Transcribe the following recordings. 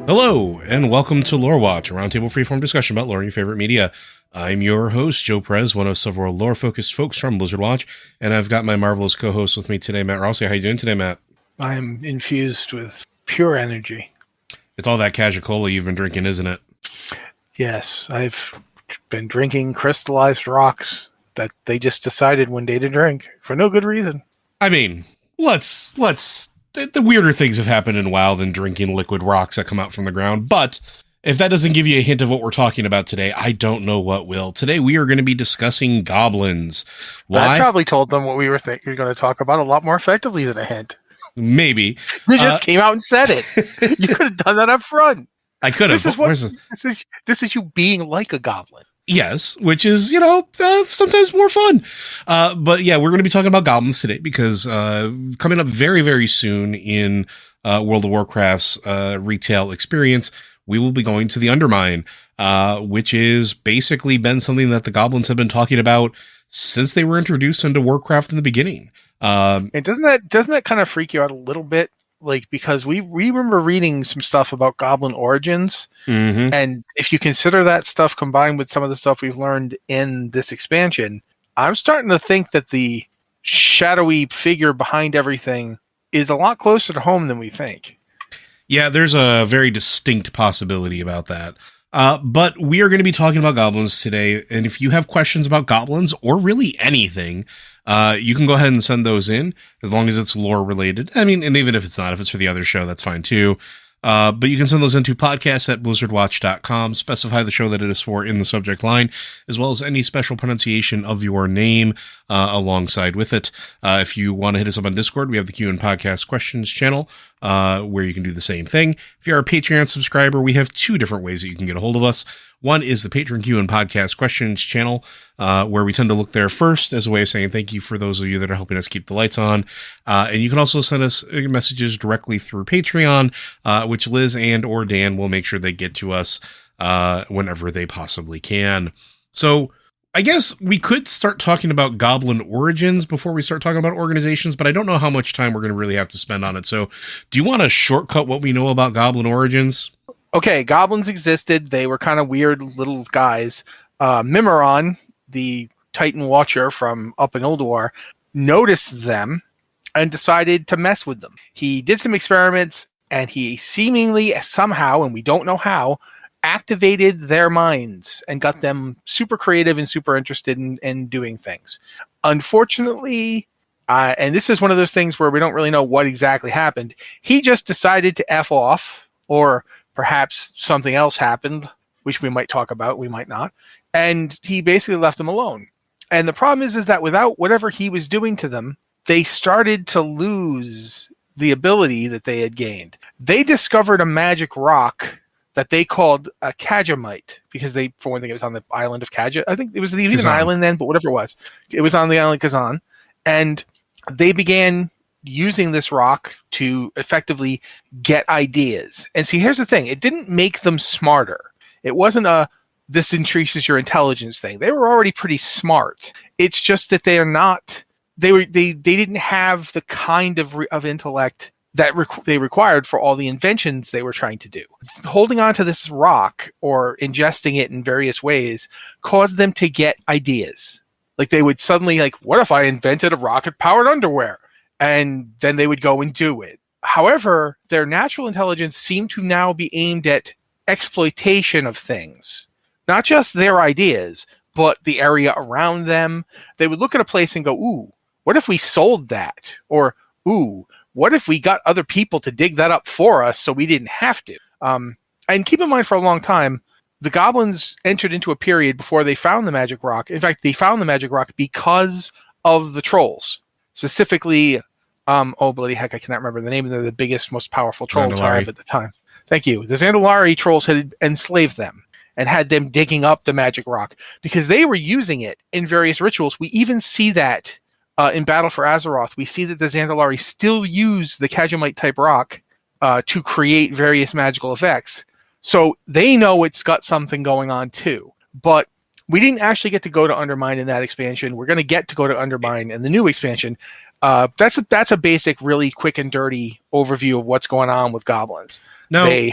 Hello, and welcome to Lore Watch, a roundtable freeform discussion about lore and your favorite media. I'm your host, Joe Perez, one of several lore-focused folks from Blizzard Watch, and I've got my marvelous co-host with me today, Matt Rossi. How you doing today, Matt? I'm infused with pure energy. It's all that Cajacola you've been drinking, isn't it? Yes, I've been drinking crystallized rocks that they just decided one day to drink for no good reason. I mean, let's the weirder things have happened in WoW than drinking liquid rocks that come out from the ground, but if that doesn't give you a hint of what we're talking about today, I don't know what will. Today we are going to be discussing goblins. Why? I probably told them what we were going to talk about a lot more effectively than a hint. Maybe. You just came out and said it. You could have done that up front. I could have. This is you being like a goblin. Yes, which is, sometimes more fun. But yeah, we're going to be talking about goblins today because coming up very, very soon in World of Warcraft's retail experience, we will be going to the Undermine, which is basically been something that the goblins have been talking about since they were introduced into Warcraft in the beginning. And doesn't that kind of freak you out a little bit? Like, because we remember reading some stuff about goblin origins, and if you consider that stuff combined with some of the stuff we've learned in this expansion, I'm starting to think that the shadowy figure behind everything is a lot closer to home than we think. Yeah, there's a very distinct possibility about that. But we are going to be talking about goblins today, and if you have questions about goblins or really anything, you can go ahead and send those in, as long as it's lore related. I mean, and even if it's not, if it's for the other show, that's fine too. But you can send those into podcast@blizzardwatch.com, specify the show that it is for in the subject line, as well as any special pronunciation of your name alongside with it. If you want to hit us up on Discord, we have the Q&A Podcast Questions channel, where you can do the same thing. If you're a Patreon subscriber, we have two different ways that you can get a hold of us. One is the Patreon Q&A Podcast Questions channel, where we tend to look there first as a way of saying thank you for those of you that are helping us keep the lights on. And you can also send us messages directly through Patreon, which Liz and or Dan will make sure they get to us whenever they possibly can. So I guess we could start talking about goblin origins before we start talking about organizations, but I don't know how much time we're going to really have to spend on it. So do you want to shortcut what we know about goblin origins? Okay, goblins existed. They were kind of weird little guys. Mimiron, the Titan Watcher from up in Ulduar, noticed them and decided to mess with them. He did some experiments, and he seemingly, somehow, and we don't know how, activated their minds and got them super creative and super interested in doing things. Unfortunately, and this is one of those things where we don't really know what exactly happened, he just decided to F off, or perhaps something else happened, which we might talk about, we might not. And he basically left them alone. And the problem is that without whatever he was doing to them, they started to lose the ability that they had gained. They discovered a magic rock that they called a Kajamite, because for one thing, it was on the island of Kaja. I think it was even an island then, but whatever it was on the island Kazan. And they began using this rock to effectively get ideas. And see, here's the thing. It didn't make them smarter. It wasn't this increases your intelligence thing. They were already pretty smart. It's just that they didn't have the kind of intellect that they required for all the inventions they were trying to do. Holding on to this rock or ingesting it in various ways caused them to get ideas. Like, they would suddenly, like, what if I invented a rocket-powered underwear? And then they would go and do it. However, their natural intelligence seemed to now be aimed at exploitation of things. Not just their ideas, but the area around them. They would look at a place and go, ooh, what if we sold that? Or, ooh, what if we got other people to dig that up for us so we didn't have to? And keep in mind, for a long time, the goblins entered into a period before they found the magic rock. In fact, they found the magic rock because of the trolls. Specifically, oh bloody heck, I cannot remember the name. They're the biggest, most powerful troll tribe at the time. Thank you. The Zandalari trolls had enslaved them and had them digging up the magic rock because they were using it in various rituals. We even see that in Battle for Azeroth. We see that the Zandalari still use the Kajamite type rock to create various magical effects. So they know it's got something going on too. But we didn't actually get to go to Undermine in that expansion. We're going to get to go to Undermine in the new expansion. That's a basic, really quick and dirty overview of what's going on with goblins. Now, They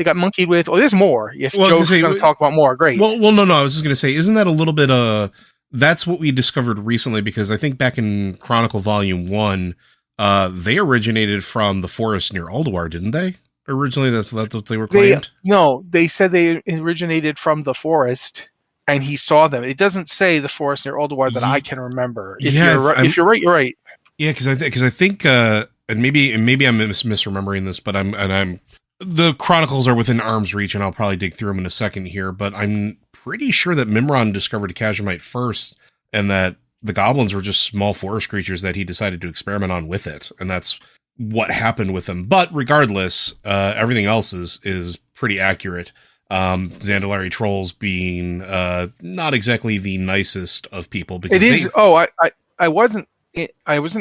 got monkeyed with. Oh, there's more. If Well, I was Joe's gonna say- going to talk about more, great. well, no. I was just going to say, isn't that a little bit? That's what we discovered recently, because I think back in Chronicle Volume 1, they originated from the forest near Ulduar, didn't they? Originally, that's what they were claimed. They said they originated from the forest, and he saw them. It doesn't say the forest near Ulduar that I can remember. If you're right, you're right. Yeah, because I think, and maybe I'm misremembering this, but I'm the chronicles are within arm's reach, and I'll probably dig through them in a second here. But I'm pretty sure that Mimron discovered Kazimite first, and that the goblins were just small forest creatures that he decided to experiment on with it, and that's what happened with them. But regardless, everything else is pretty accurate. Zandalari trolls being not exactly the nicest of people, because it is. I wasn't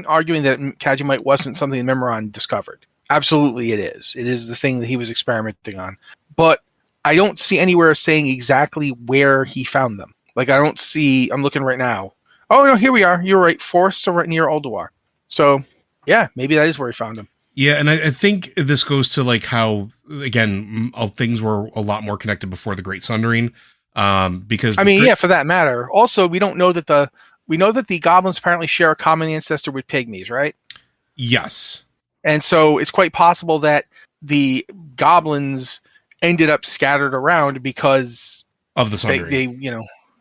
arguing that Kazimite wasn't something Mimron discovered. Absolutely, it is. It is the thing that he was experimenting on. But I don't see anywhere saying exactly where he found them. Like, I don't see. I'm looking right now. Oh no, here we are. You're right. Forests are right near Ulduar. So yeah, maybe that is where he found them. Yeah, and I think this goes to like how, again, things were a lot more connected before the Great Sundering. Because for that matter. Also, we know that the goblins apparently share a common ancestor with pygmies, right? Yes. And so it's quite possible that the goblins ended up scattered around because of the Sundering.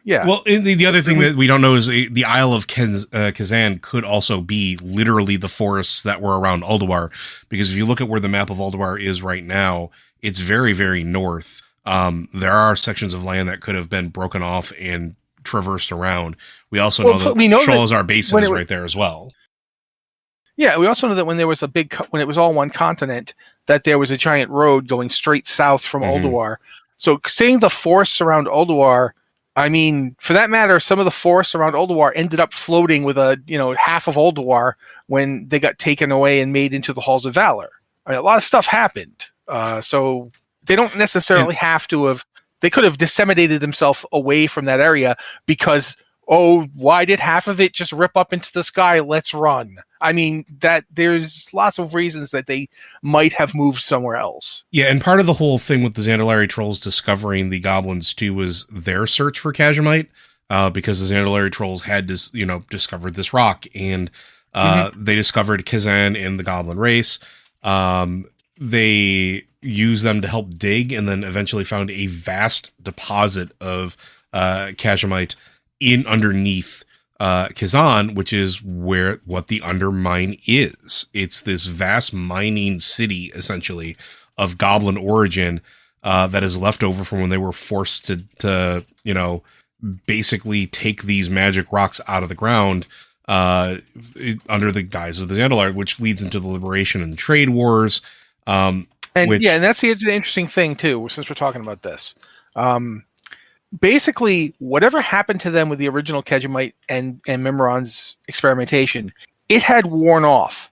Yeah. Well, the other thing that we don't know is the Isle of Kazan could also be literally the forests that were around Ulduar, because if you look at where the map of Ulduar is right now, it's very, very north. There are sections of land that could have been broken off and traversed around. We also know that Sholazar Basin is right there as well. Yeah, we also know that when there was when it was all one continent, that there was a giant road going straight south from Ulduar. So seeing the forests around Ulduar, I mean, for that matter, some of the forests around Ulduar ended up floating with half of Ulduar when they got taken away and made into the Halls of Valor. I mean, a lot of stuff happened. So they don't necessarily have to have. They could have disseminated themselves away from that area because, why did half of it just rip up into the sky? Let's run. I mean, that there's lots of reasons that they might have moved somewhere else. Yeah, and part of the whole thing with the Zandalari trolls discovering the goblins too was their search for Kazimite, because the Zandalari trolls had discovered this rock, and they discovered Kazan and the goblin race. They used them to help dig, and then eventually found a vast deposit of Kazimite underneath Kazan, which is what the Undermine is. It's this vast mining city, essentially, of goblin origin that is left over from when they were forced to basically take these magic rocks out of the ground under the guise of the Zandalar, which leads into the liberation and trade wars. And that's the interesting thing too, since we're talking about this. Basically, whatever happened to them with the original Kazimite and Mimron's experimentation, it had worn off.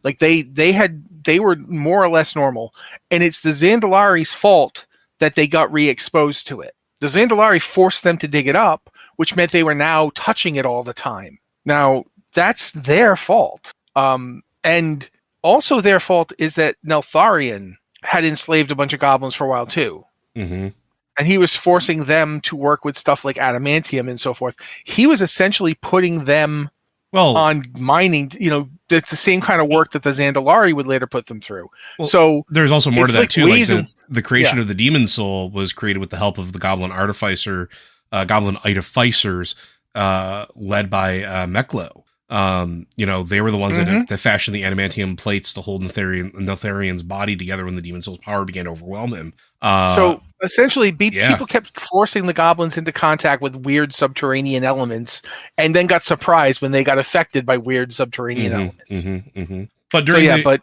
Like they were more or less normal, and it's the Zandalari's fault that they got re-exposed to it. The Zandalari forced them to dig it up, which meant they were now touching it all the time. Now that's their fault, and also their fault is that Neltharion had enslaved a bunch of goblins for a while too. And he was forcing them to work with stuff like adamantium and so forth. He was essentially putting them on mining, the same kind of work that the Zandalari would later put them through. So there's also more to that too. Like the creation of the demon soul was created with the help of the goblin artificers, led by Meklo. They were the ones that fashioned the adamantium plates to hold Neltharion's body together when the demon soul's power began to overwhelm him. So essentially, people kept forcing the goblins into contact with weird subterranean elements, and then got surprised when they got affected by weird subterranean elements. But I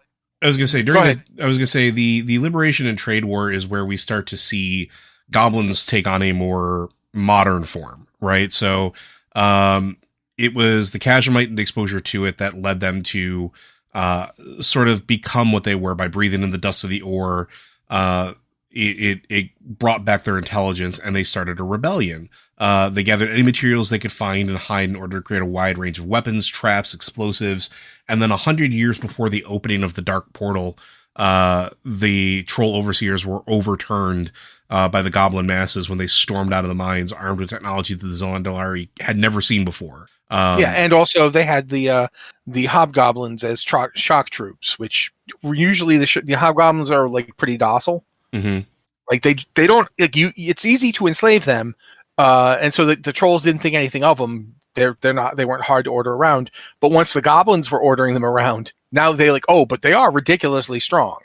was gonna say the liberation and trade war is where we start to see goblins take on a more modern form, right? So, it was the Kazimite and the exposure to it that led them to sort of become what they were by breathing in the dust of the ore, it brought back their intelligence, and they started a rebellion. They gathered any materials they could find and hide in order to create a wide range of weapons, traps, explosives, and then 100 years before the opening of the Dark Portal, the Troll Overseers were overturned by the Goblin masses when they stormed out of the mines, armed with technology that the Zandalari had never seen before. And also they had the hobgoblins as shock troops, which were usually the hobgoblins are like pretty docile. Mm-hmm. Like they don't like you. It's easy to enslave them, and so the trolls didn't think anything of them. They weren't hard to order around. But once the goblins were ordering them around, now they but they are ridiculously strong.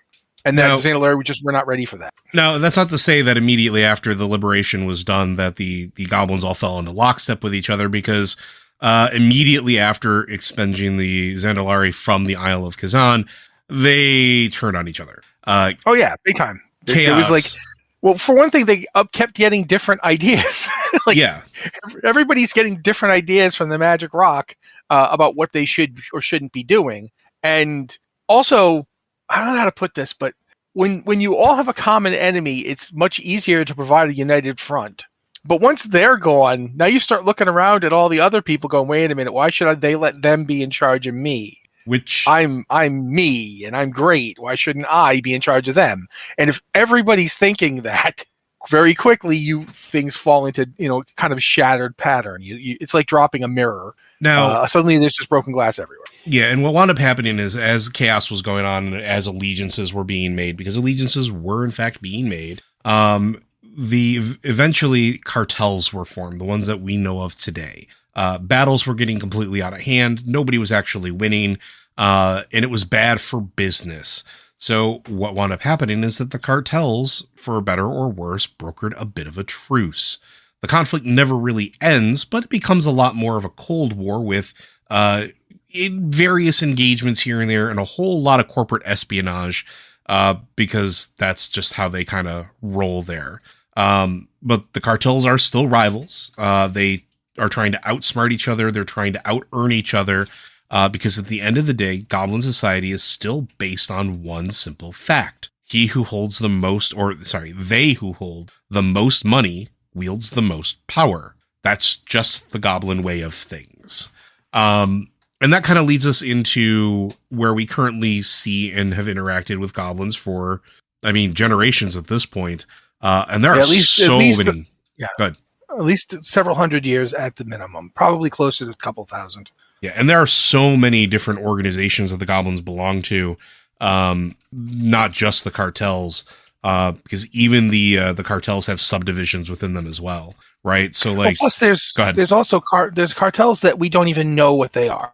And then Zandalari were not ready for that. Now, that's not to say that immediately after the liberation was done that the goblins all fell into lockstep with each other, because immediately after expunging the Zandalari from the Isle of Kazan, they turned on each other. Big time. Chaos. There was for one thing, they kept getting different ideas. Everybody's getting different ideas from the Magic Rock about what they should or shouldn't be doing. And also, I don't know how to put this, but when you all have a common enemy, it's much easier to provide a united front. But once they're gone, now you start looking around at all the other people going, wait a minute, why should they let them be in charge of me? Which I'm me and I'm great. Why shouldn't I be in charge of them? And if everybody's thinking that, very quickly things fall into kind of shattered pattern. It's like dropping a mirror. Now suddenly there's just broken glass everywhere. Yeah, and what wound up happening is as chaos was going on, as allegiances were being made, because allegiances were in fact being made, eventually cartels were formed, the ones that we know of today. Battles were getting completely out of hand. Nobody was actually winning, and it was bad for business. So what wound up happening is that the cartels, for better or worse, brokered a bit of a truce. The conflict never really ends, but it becomes a lot more of a Cold War with various engagements here and there and a whole lot of corporate espionage, because that's just how they kind of roll there. But the cartels are still rivals. They are trying to outsmart each other. They're trying to out-earn each other, because at the end of the day, Goblin society is still based on one simple fact. They who hold the most money wields the most power. That's just the Goblin way of things. And that kind of leads us into where we currently see and have interacted with goblins for, generations at this point. And there are so many. Yeah. Good. At least several hundred years at the minimum, probably closer to a couple thousand. Yeah, and there are so many different organizations that the goblins belong to, not just the cartels, because even the cartels have subdivisions within them as well, right? So, plus there's also there's cartels that we don't even know what they are.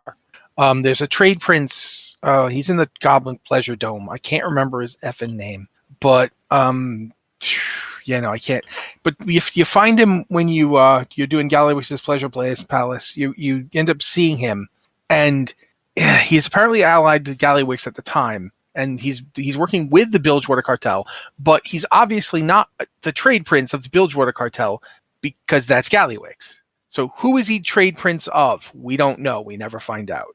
There's a trade prince. He's in the Goblin Pleasure Dome. I can't remember his effing name, but I can't. But if you find him when you're doing Gallywix's Pleasure Palace, you end up seeing him, and he's apparently allied to Gallywix at the time, and he's working with the Bilgewater cartel, but he's obviously not the trade prince of the Bilgewater cartel because that's Gallywix. So who is he trade prince of? We don't know. We never find out.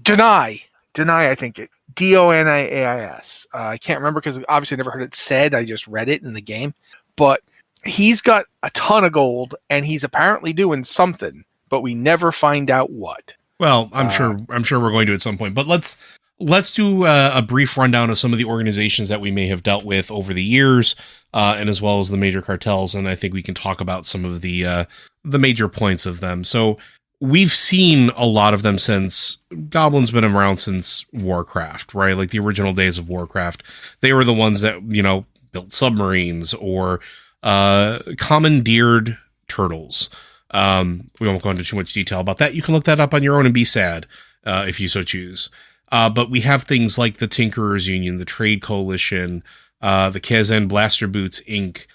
Deny, I think it. Doniais. I can't remember because obviously I never heard it said. I just read it in the game. But he's got a ton of gold, and he's apparently doing something, but we never find out what. Well, I'm sure we're going to at some point. But let's do a brief rundown of some of the organizations that we may have dealt with over the years, and as well as the major cartels. And I think we can talk about some of the major points of them. So we've seen a lot of them since Goblin's been around since Warcraft, right? Like the original days of Warcraft. They were the ones that, built submarines or commandeered turtles. We won't go into too much detail about that. You can look that up on your own and be sad if you so choose. But we have things like the Tinkerers Union, the Trade Coalition, the Kazan Blaster Boots Inc.,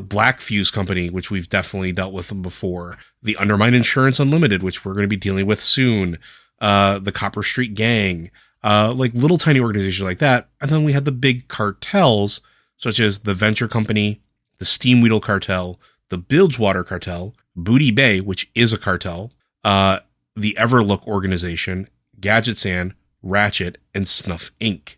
Black Fuse Company, which we've definitely dealt with them before, the Undermine Insurance Unlimited, which we're going to be dealing with soon, the Copper Street Gang, like little tiny organizations like that. And then we had the big cartels, such as the Venture Company, the Steamweedle Cartel, the Bilgewater Cartel, Booty Bay, which is a cartel, the Everlook Organization, Gadgetsan, Ratchet, and Snuff Inc.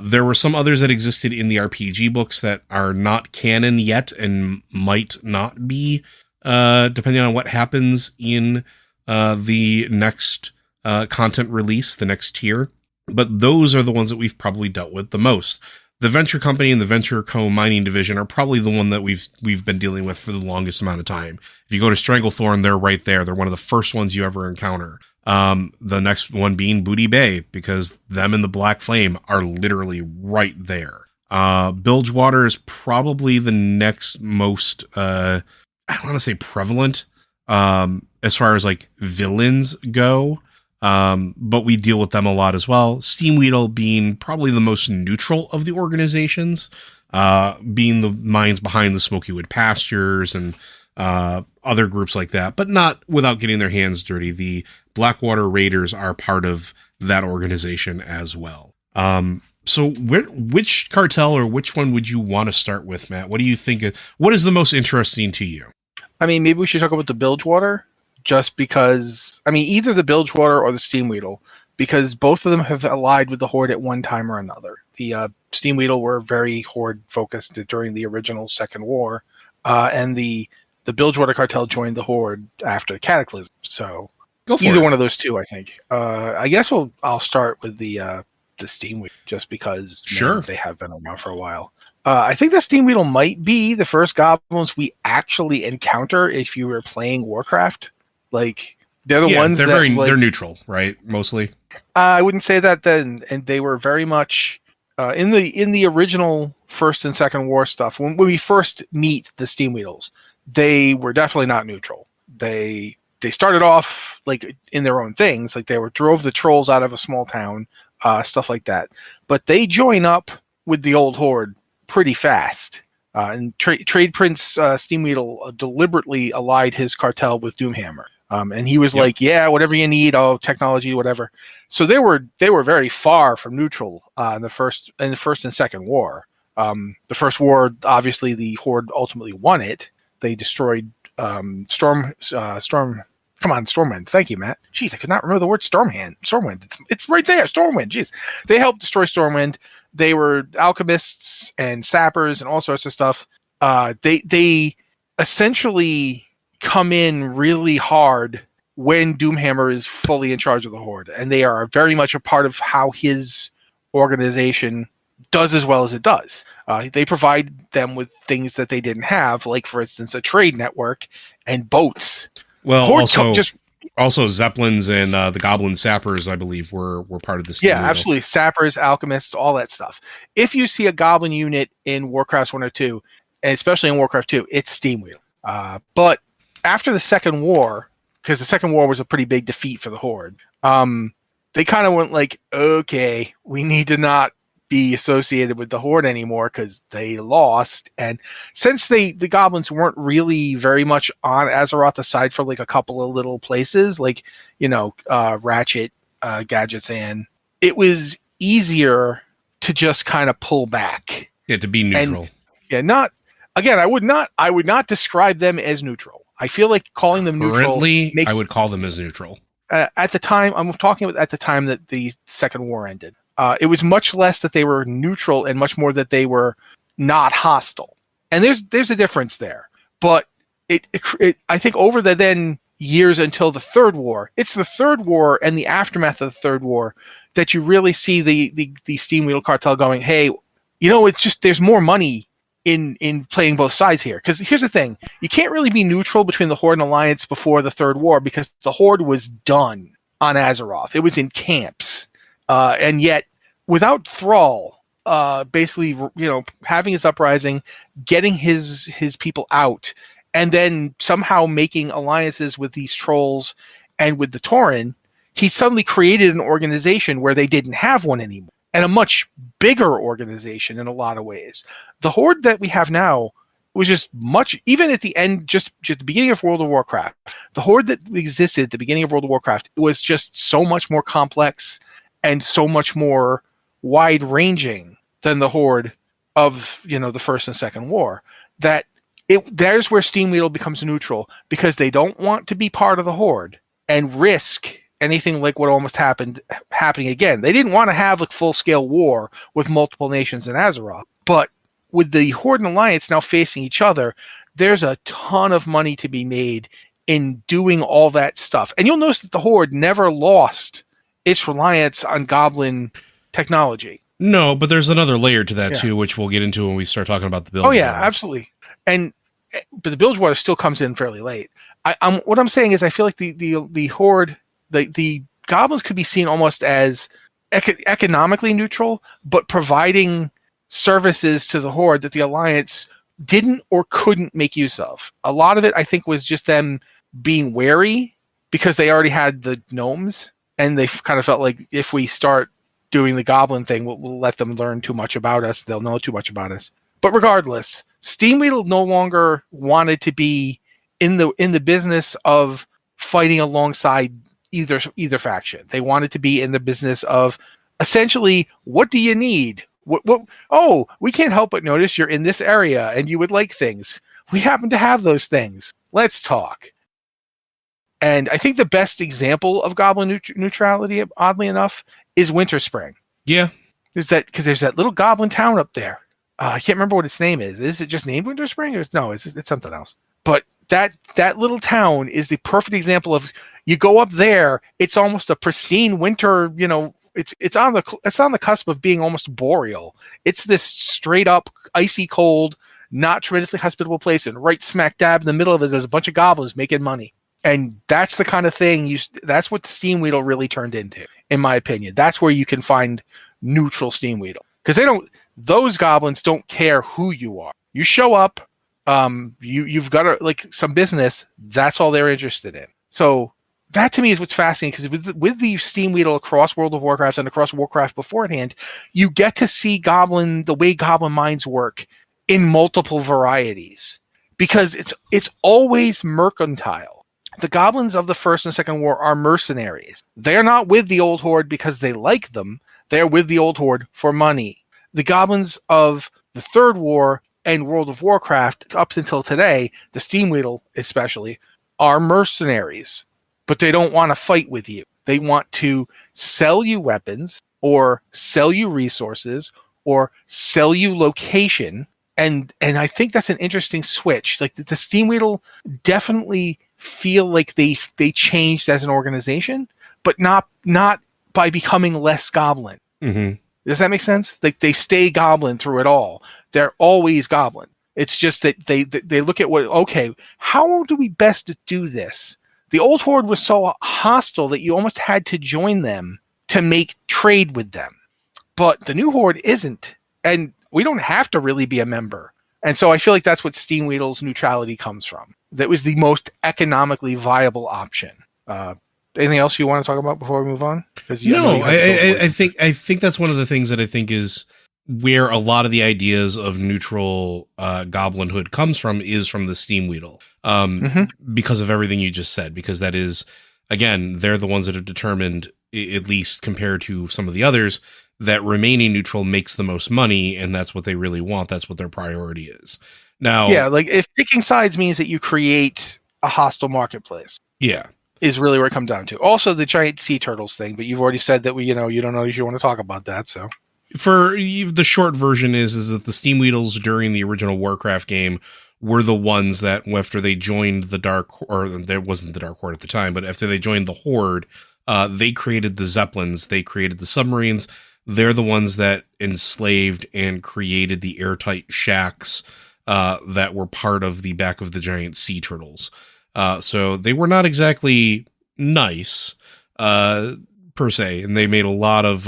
There were some others that existed in the RPG books that are not canon yet and might not be, depending on what happens in the next content release, the next tier. But those are the ones that we've probably dealt with the most. The Venture Company and the Venture Co. Mining Division are probably the one that we've been dealing with for the longest amount of time. If you go to Stranglethorn, they're right there. They're one of the first ones you ever encounter. The next one being Booty Bay, because them and the Black Flame are literally right there. Bilgewater is probably the next most, I don't want to say prevalent, as far as like villains go. But we deal with them a lot as well. Steamweedle being probably the most neutral of the organizations, being the minds behind the Smokywood Pastures and other groups like that, but not without getting their hands dirty. The Blackwater Raiders are part of that organization as well. So which cartel or which one would you want to start with, Matt? What do you think? What is the most interesting to you? I mean, maybe we should talk about the Bilgewater, just because, I mean, either the Bilgewater or the Steamweedle, because both of them have allied with the Horde at one time or another. The Steamweedle were very Horde focused during the original Second War, and the Bilgewater cartel joined the Horde after the Cataclysm. So either one of those two, I think. I guess I'll start with the Steamweedle, just because they have been around for a while. I think the Steamweedle might be the first goblins we actually encounter if you were playing Warcraft. Like, they're the ones they're they're neutral, right? Mostly. I wouldn't say that then, and they were very much in the original First and Second War stuff. When we first meet the Steamweedles, they were definitely not neutral. They started off like in their own things, like they drove the trolls out of a small town, stuff like that. But they join up with the old Horde pretty fast. And Trade Prince Steamweedle deliberately allied his cartel with Doomhammer. And he was like, yeah, whatever you need, technology, whatever. So they were very far from neutral in the first and Second War. The First War, obviously, the Horde ultimately won it. They destroyed Stormwind. Thank you, Matt. Jeez, I could not remember the word Stormwind. It's right there, Stormwind. Jeez, they helped destroy Stormwind. They were alchemists and sappers and all sorts of stuff. They essentially come in really hard when Doomhammer is fully in charge of the Horde, and they are very much a part of how his organization does as well as it does. They provide them with things that they didn't have, like, for instance, a trade network and boats. Well, also Zeppelins and the Goblin Sappers, I believe, were part of this. Yeah, absolutely. Sappers, alchemists, all that stuff. If you see a Goblin unit in Warcraft 1 or 2, and especially in Warcraft 2, it's Steamweedle. But after the Second War, because the Second War was a pretty big defeat for the Horde, they kind of went like, okay, we need to not be associated with the Horde anymore because they lost. And since the goblins weren't really very much on Azeroth, aside for like a couple of little places, like, Ratchet, Gadgetzan, it was easier to just kind of pull back. Yeah, to be neutral. I would not describe them as neutral. I feel like calling them neutral I would call them as neutral. At the time, I'm talking about at the time that the Second War ended. It was much less that they were neutral and much more that they were not hostile. And there's a difference there. But it I think over the then years until the Third War, it's the Third War and the aftermath of the Third War that you really see the Steamweedle cartel going, hey, it's just there's more money in playing both sides here. Because here's the thing, you can't really be neutral between the Horde and Alliance before the Third War because the Horde was done on Azeroth. It was in camps. And yet, without Thrall, basically, having his uprising, getting his people out, and then somehow making alliances with these trolls and with the Tauren, he suddenly created an organization where they didn't have one anymore, and a much bigger organization in a lot of ways. The Horde that we have now was just much, even at the end, just at the beginning of World of Warcraft, the Horde that existed at the beginning of World of Warcraft was just so much more complex and so much more wide-ranging than the Horde of, the First and Second War, that there's where Steamweedle becomes neutral, because they don't want to be part of the Horde and risk anything like what almost happening again. They didn't want to have like full-scale war with multiple nations in Azeroth, but with the Horde and Alliance now facing each other, there's a ton of money to be made in doing all that stuff. And you'll notice that the Horde never lost its reliance on goblin technology. No, but there's another layer to that too, which we'll get into when we start talking about the build. Oh yeah, absolutely. But the Bilgewater still comes in fairly late. What I'm saying is I feel like the Horde, the goblins could be seen almost as economically neutral, but providing services to the Horde that the Alliance didn't or couldn't make use of. A lot of it, I think, was just them being wary because they already had the gnomes, and they kind of felt like if we start doing the goblin thing, we'll let them learn too much about us. They'll know too much about us. But regardless, Steamweedle no longer wanted to be in the business of fighting alongside either faction. They wanted to be in the business of essentially, what do you need? Oh, we can't help but notice you're in this area and you would like things. We happen to have those things. Let's talk. And I think the best example of goblin neutrality, oddly enough, is Winterspring. Yeah. There's that little goblin town up there. I can't remember what its name is. Is it just named Winterspring? Or no, it's something else. But that little town is the perfect example of, you go up there, it's almost a pristine winter, it's on the cusp of being almost boreal. It's this straight up icy cold, not tremendously hospitable place, and right smack dab in the middle of it, there's a bunch of goblins making money. And that's the kind of thing that's what Steamweedle really turned into, in my opinion. That's where you can find neutral Steamweedle. Because those goblins don't care who you are. You show up, you've got some business, that's all they're interested in. So that to me is what's fascinating, because with the Steamweedle across World of Warcraft and across Warcraft beforehand, you get to see the way goblin minds work in multiple varieties. Because it's always mercantile. The goblins of the First and Second War are mercenaries. They're not with the Old Horde because they like them. They're with the Old Horde for money. The goblins of the Third War and World of Warcraft, up until today, the Steamweedle especially, are mercenaries. But they don't want to fight with you. They want to sell you weapons, or sell you resources, or sell you location. And I think that's an interesting switch. Like the Steamweedle definitely feel like they changed as an organization, but not by becoming less goblin. Mm-hmm. Does that make sense? Like they stay goblin through it all. They're always goblin. It's just that they look at how do we best do this? The Old Horde was so hostile that you almost had to join them to make trade with them. But the New Horde isn't. And we don't have to really be a member. And so I feel like that's what Steamweedle's neutrality comes from. That was the most economically viable option. Anything else you want to talk about before we move on? No, I think that's one of the things that I think is where a lot of the ideas of neutral goblinhood comes from, is from the Steamweedle. Because of everything you just said, because that is, again, they're the ones that have determined, at least compared to some of the others, that remaining neutral makes the most money, and that's what they really want. That's what their priority is. Now, yeah, like if picking sides means that you create a hostile marketplace, is really where it comes down to. Also, the giant sea turtles thing, but you've already said that you don't know if you want to talk about that. So, for the short version is that the Steamweedles during the original Warcraft game were the ones that, after they joined the there wasn't the Dark Horde at the time, but after they joined the Horde, they created the Zeppelins, they created the submarines. They're the ones that enslaved and created the airtight shacks that were part of the back of the giant sea turtles. So they were not exactly nice per se, and they made a lot of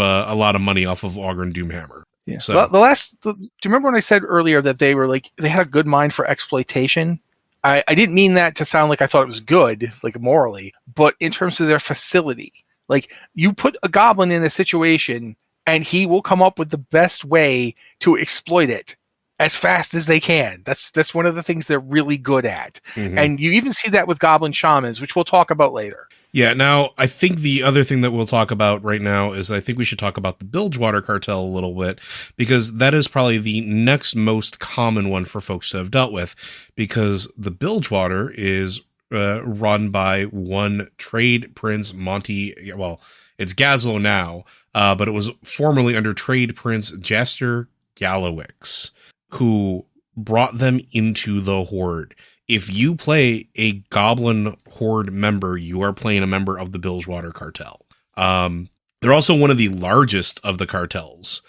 money off of Augur and Doomhammer. Yeah. So do you remember when I said earlier that they had a good mind for exploitation? I didn't mean that to sound like I thought it was good, like morally, but in terms of their facility. Like, you put a goblin in a situation and he will come up with the best way to exploit it as fast as they can. That's one of the things they're really good at. Mm-hmm. And you even see that with goblin shamans, which we'll talk about later. Yeah, now, I think the other thing that we'll talk about right now is I think we should talk about the Bilgewater cartel a little bit, because that is probably the next most common one for folks to have dealt with, because the Bilgewater is run by one trade prince Monty. Well, it's Gazlowe now, but it was formerly under trade prince Jaster Gallywix, who brought them into the Horde. If you play a Goblin Horde member, you are playing a member of the Bilgewater cartel. They're also one of the largest of the cartels,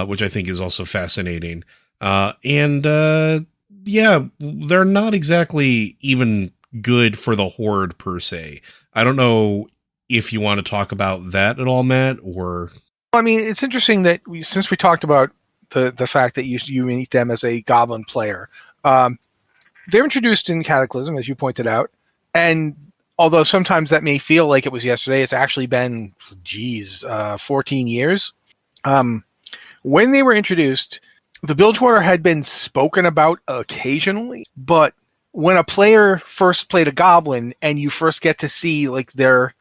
which I think is also fascinating. Yeah, they're not exactly even good for the Horde per se. I don't know if you want to talk about that at all, Matt, or... I mean, it's interesting that since we talked about the fact that you meet them as a Goblin player, they're introduced in Cataclysm, as you pointed out, and although sometimes that may feel like it was yesterday, it's actually been, 14 years. When they were introduced, the Bilgewater had been spoken about occasionally, but when a player first played a Goblin and you first get to see like their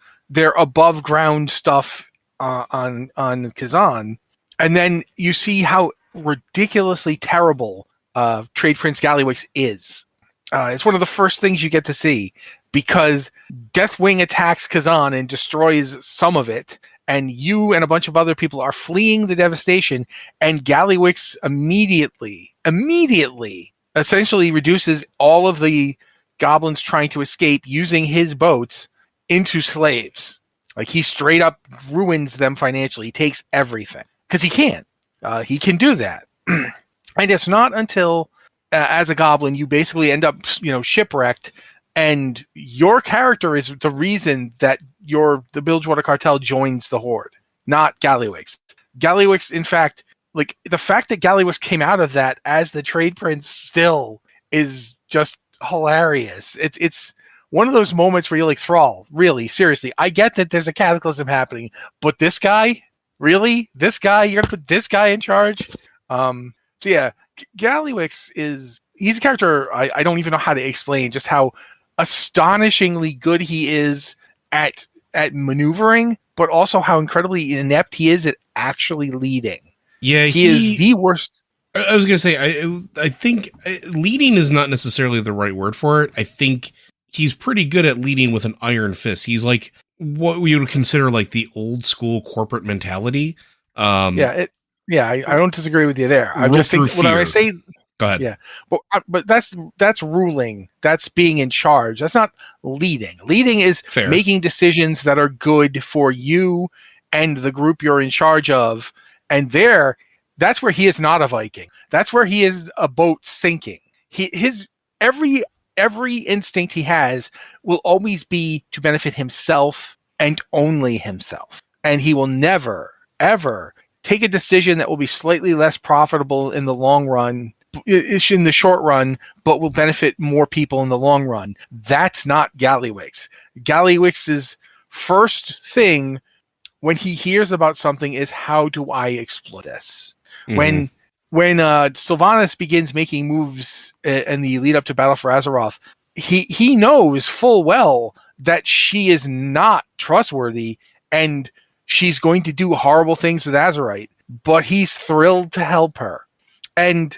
above ground stuff on Kazan, and then you see how ridiculously terrible Trade Prince Gallywix is. It's one of the first things you get to see, because Deathwing attacks Kazan and destroys some of it, and you and a bunch of other people are fleeing the devastation, and Gallywix immediately, essentially reduces all of the goblins trying to escape using his boats into slaves. Like, he straight up ruins them financially. He takes everything, because he can. He can do that. And it's not until, as a goblin, you basically end up, shipwrecked, and your character is the reason that the Bilgewater cartel joins the Horde, not Gallywix. Gallywix, in fact, like, the fact that Gallywix came out of that as the trade prince still is just hilarious. It's one of those moments where you're like, Thrall, really, seriously, I get that there's a cataclysm happening, but this guy, really? This guy? You're going to put this guy in charge? So yeah, Gallywix he's a character I don't even know how to explain just how astonishingly good he is at maneuvering, but also how incredibly inept he is at actually leading. Yeah, he is the worst. I was going to say, I think leading is not necessarily the right word for it. I think he's pretty good at leading with an iron fist. He's like what we would consider like the old school corporate mentality. I don't disagree with you there. I just think when I say, go ahead. Yeah, but that's ruling. That's being in charge. That's not leading. Leading is Fair. Making decisions that are good for you and the group you're in charge of. And that's where he is not a Viking. That's where he is a boat sinking. His every instinct he has will always be to benefit himself and only himself. And he will never, ever take a decision that will be slightly less profitable in the long run, in the short run, but will benefit more people in the long run. That's not Gallywix. Gallywix's first thing when he hears about something is, how do I exploit this? Mm-hmm. When Sylvanas begins making moves in the lead up to Battle for Azeroth, he knows full well that she is not trustworthy and she's going to do horrible things with Azerite, but he's thrilled to help her. And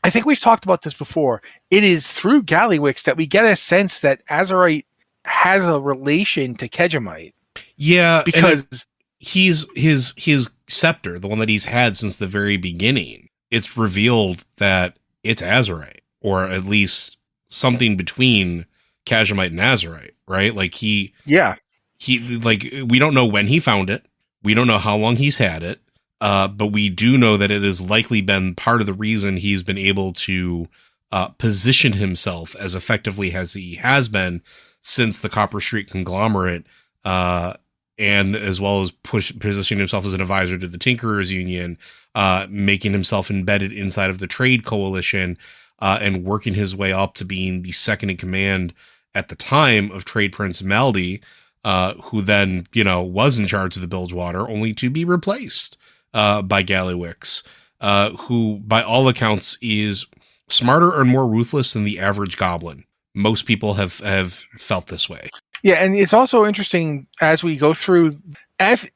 I think we've talked about this before. It is through Gallywix that we get a sense that Azerite has a relation to Kejimite. Yeah, because he's his scepter, the one that he's had since the very beginning. It's revealed that it's Azerite, or at least something between Kejimite and Azerite, right? Like he like, we don't know when he found it. We don't know how long he's had it. But we do know that it has likely been part of the reason he's been able to position himself as effectively as he has been since the Copper Street conglomerate, and as well as positioning himself as an advisor to the Tinkerers Union, making himself embedded inside of the Trade Coalition, and working his way up to being the second in command at the time of Trade Prince Maldi, who then, was in charge of the Bilgewater, only to be replaced by Gallywix, who by all accounts is smarter and more ruthless than the average goblin. Most people have felt this way. Yeah, and it's also interesting as we go through. At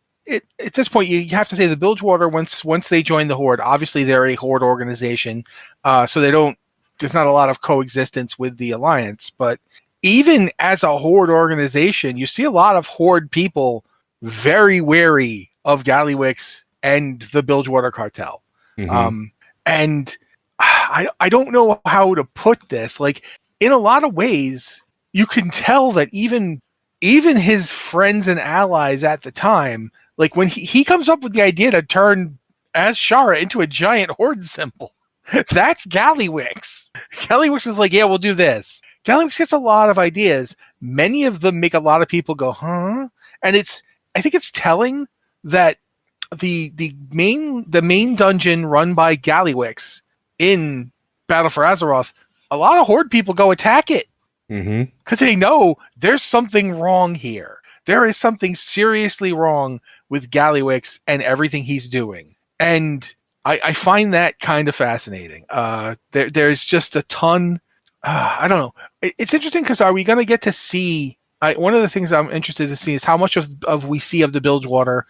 this point, you have to say the Bilgewater, once they join the Horde, obviously they're a Horde organization, so there's not a lot of coexistence with the Alliance. But even as a horde organization, you see a lot of horde people very wary of Gallywix and the Bilgewater cartel. Mm-hmm. And I don't know how to put this. Like, in a lot of ways, you can tell that even his friends and allies at the time, like when he comes up with the idea to turn Azshara into a giant horde symbol, that's Gallywix. Gallywix is like, yeah, we'll do this. Gallywix gets a lot of ideas. Many of them make a lot of people go, huh? And I think it's telling that the main dungeon run by Gallywix in Battle for Azeroth, a lot of horde people go attack it. Because they know there's something wrong here. There is something seriously wrong with Gallywix and everything he's doing. And I find that kind of fascinating. There's just a ton. I don't know. It's interesting because are we going to get to see... one of the things I'm interested to see is how much of we see of the Bilgewater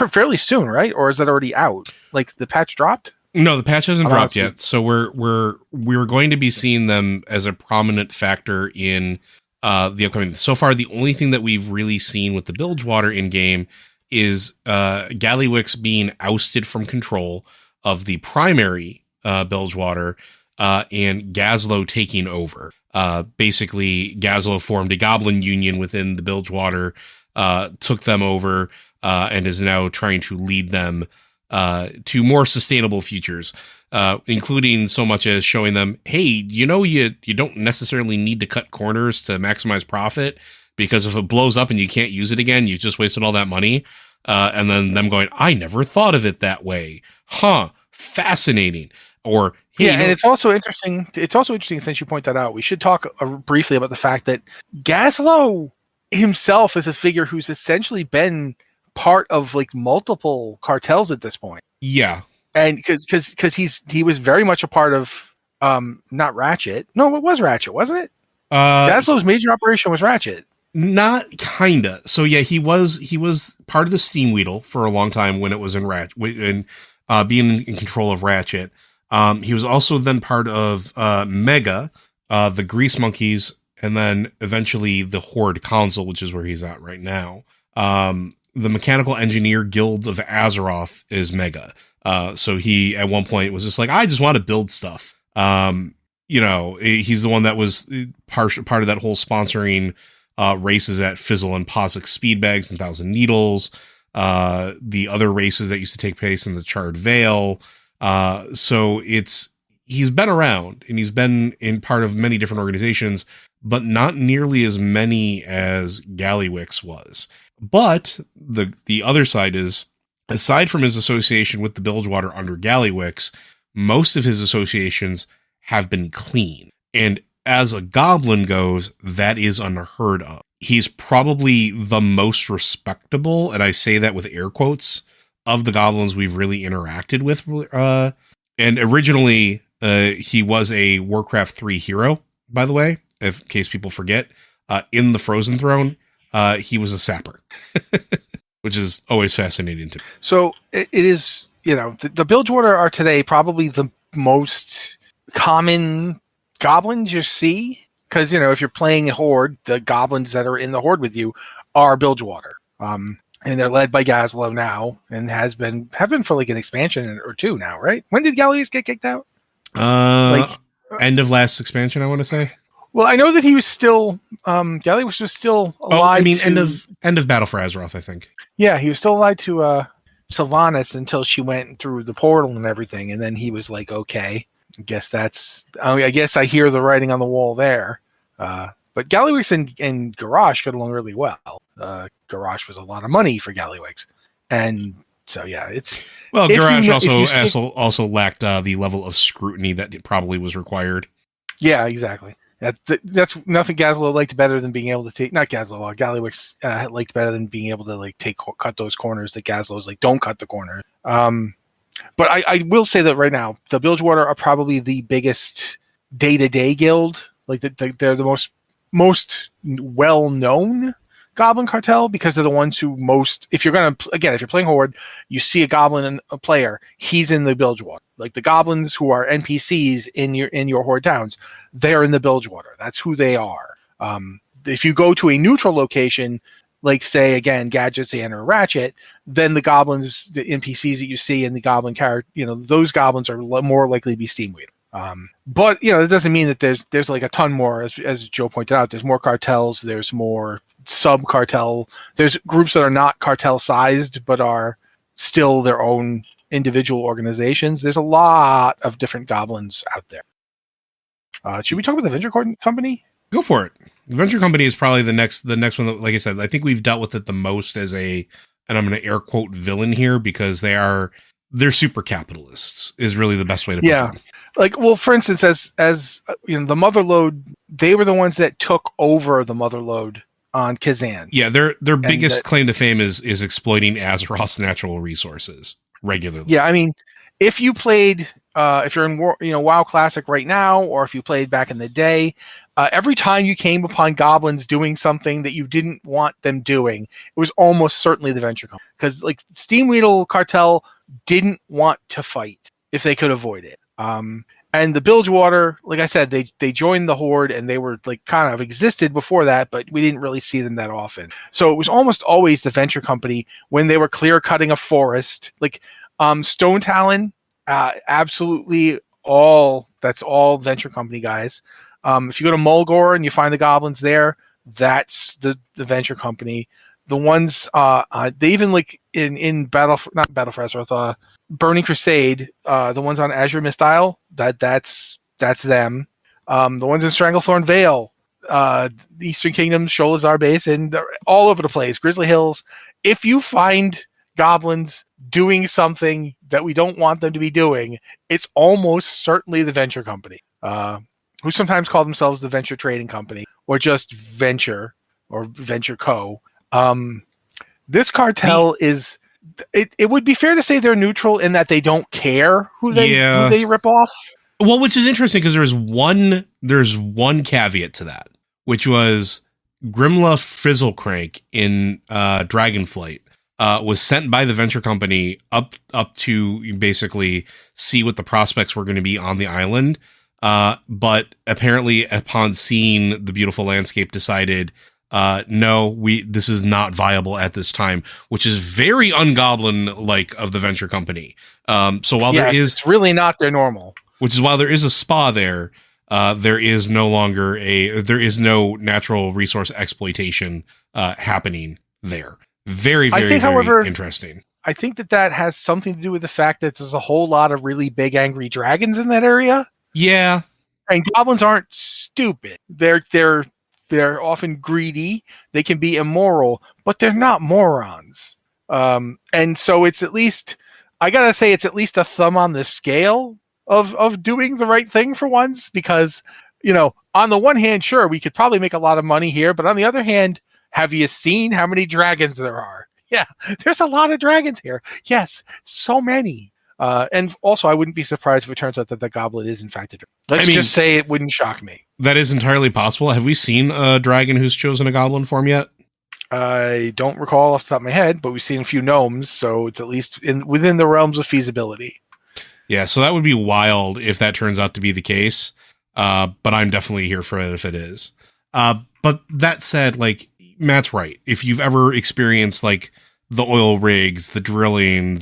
fairly soon, right? Or is that already out? Like the patch dropped? No, the patch hasn't dropped yet. So we're going to be seeing them as a prominent factor in the upcoming. So far, the only thing that we've really seen with the Bilgewater in game is Gallywix being ousted from control of the primary Bilgewater and Gazlowe taking over. Basically, Gazlowe formed a goblin union within the Bilgewater, took them over, and is now trying to lead them to more sustainable futures, including so much as showing them, hey, you don't necessarily need to cut corners to maximize profit, because if it blows up and you can't use it again, you've just wasted all that money. And then them going, I never thought of it that way. Huh. Fascinating. Or, hey, yeah, and it's also interesting. It's also interesting since you point that out. We should talk briefly about the fact that Gazlowe himself is a figure who's essentially been part of like multiple cartels at this point. Yeah, and because he was very much a part of not Ratchet. No, it was Ratchet, wasn't it? Gazlowe's major operation was Ratchet. Not kinda. So yeah, he was part of the Steam Weedle for a long time when it was in Ratchet, and being in control of Ratchet. He was also then part of Mega, the Grease Monkeys, and then eventually the Horde Council, which is where he's at right now. The Mechanical Engineer Guild of Azeroth is Mega. So he, at one point, was just like, I just want to build stuff. He's the one that was part of that whole sponsoring races at Fizzle and Posix Speedbags and Thousand Needles. The other races that used to take place in the Charred Vale. So he's been around, and he's been in part of many different organizations, but not nearly as many as Gallywix was. But the other side is, aside from his association with the Bilgewater under Gallywix, most of his associations have been clean. And as a goblin goes, that is unheard of. He's probably the most respectable, and I say that with air quotes, of the goblins we've really interacted with. And originally, he was a Warcraft 3 hero, by the way, in case people forget. In the Frozen Throne, he was a sapper, which is always fascinating to me. So it is, the Bilgewater are today probably the most common goblins you see. Because, if you're playing a Horde, the goblins that are in the Horde with you are Bilgewater. And they're led by Gazlowe now, and have been for like an expansion or two now, right? When did Gallywix get kicked out? End of last expansion, I want to say. Well, I know that he was still Gallywix was still alive. End of Battle for Azeroth, I think. Yeah, he was still alive to Sylvanas until she went through the portal and everything, and then he was like, okay, I guess I hear the writing on the wall there. But Gallywix and Garrosh got along really well. Garrosh was a lot of money for Gallywix, and so yeah, it's Garrosh also lacked the level of scrutiny that it probably was required. Yeah, exactly. That's nothing Gazlowe liked better than being able to take. Not Gazlowe, Gallywix liked better than being able to like cut those corners that Gazlowe's like, don't cut the corner. But I will say that right now, the Bilgewater are probably the biggest day-to-day guild. Like they're the most well-known goblin cartel, because they're the ones who most, if you're playing Horde, you see a goblin and a player, he's in the Bilgewater. Like the goblins who are NPCs in your Horde towns, they're in the Bilgewater. That's who they are. If you go to a neutral location, like say again Gadgetzan or Ratchet, then the goblins, the NPCs that you see in the goblin character, those goblins are more likely to be steam weed. But it doesn't mean that there's like a ton more, as Joe pointed out. There's more cartels, there's more sub cartel, there's groups that are not cartel sized but are still their own individual organizations. There's a lot of different goblins out there. Should we talk about the venture company? Go for it. The venture company is probably the next one that, like I said, I think we've dealt with it the most as and I'm going to air quote villain here, because they're super capitalists is really the best way to put them. Like, well, for instance, as the Motherlode, they were the ones that took over the Motherlode on Kazan. Yeah, their biggest claim to fame is exploiting Azeroth's natural resources regularly. Yeah, I mean, if you played, if you're in WoW Classic right now, or if you played back in the day, every time you came upon goblins doing something that you didn't want them doing, it was almost certainly the venture company, because like Steamweedle Cartel didn't want to fight if they could avoid it. And the Bilgewater, like I said, they joined the Horde, and they were like kind of existed before that, but we didn't really see them that often. So it was almost always the venture company when they were clear cutting a forest, like Stone Talon. Absolutely that's all venture company guys. If you go to Mulgore and you find the goblins there, that's the venture company. The ones they even like in Battle for Azeroth, Burning Crusade, the ones on Azure Mist Isle, that's them. The ones in Stranglethorn Vale, the Eastern Kingdom, Sholazar Basin, they're all over the place. Grizzly Hills. If you find goblins doing something that we don't want them to be doing, it's almost certainly the venture company, who sometimes call themselves the Venture Trading Company, or just Venture, or Venture Co. This cartel is... It would be fair to say they're neutral in that they don't care who they rip off. Well, which is interesting, because there's one caveat to that, which was Grimla Frizzlecrank in Dragonflight was sent by the venture company up to basically see what the prospects were going to be on the island. But apparently, upon seeing the beautiful landscape, decided, no, this is not viable at this time, which is very ungoblin-like of the venture company. So while it's really not their normal, which is while there is a spa there, there is no natural resource exploitation happening there. Very, very, very interesting. I think that has something to do with the fact that there's a whole lot of really big angry dragons in that area. Yeah, and goblins aren't stupid. They're often greedy. They can be immoral, but they're not morons. And so it's at least, I gotta say, it's at least a thumb on the scale of doing the right thing for once, because, on the one hand, sure, we could probably make a lot of money here, but on the other hand, have you seen how many dragons there are? Yeah, there's a lot of dragons here. Yes, so many. And also, I wouldn't be surprised if it turns out that the goblin is in fact a dragon. Let's just say it wouldn't shock me. That is entirely possible. Have we seen a dragon who's chosen a goblin form yet? I don't recall off the top of my head, but we've seen a few gnomes, so it's at least within the realms of feasibility. Yeah, so that would be wild if that turns out to be the case. But I'm definitely here for it if it is. But that said, like, Matt's right. If you've ever experienced like the oil rigs, the drilling,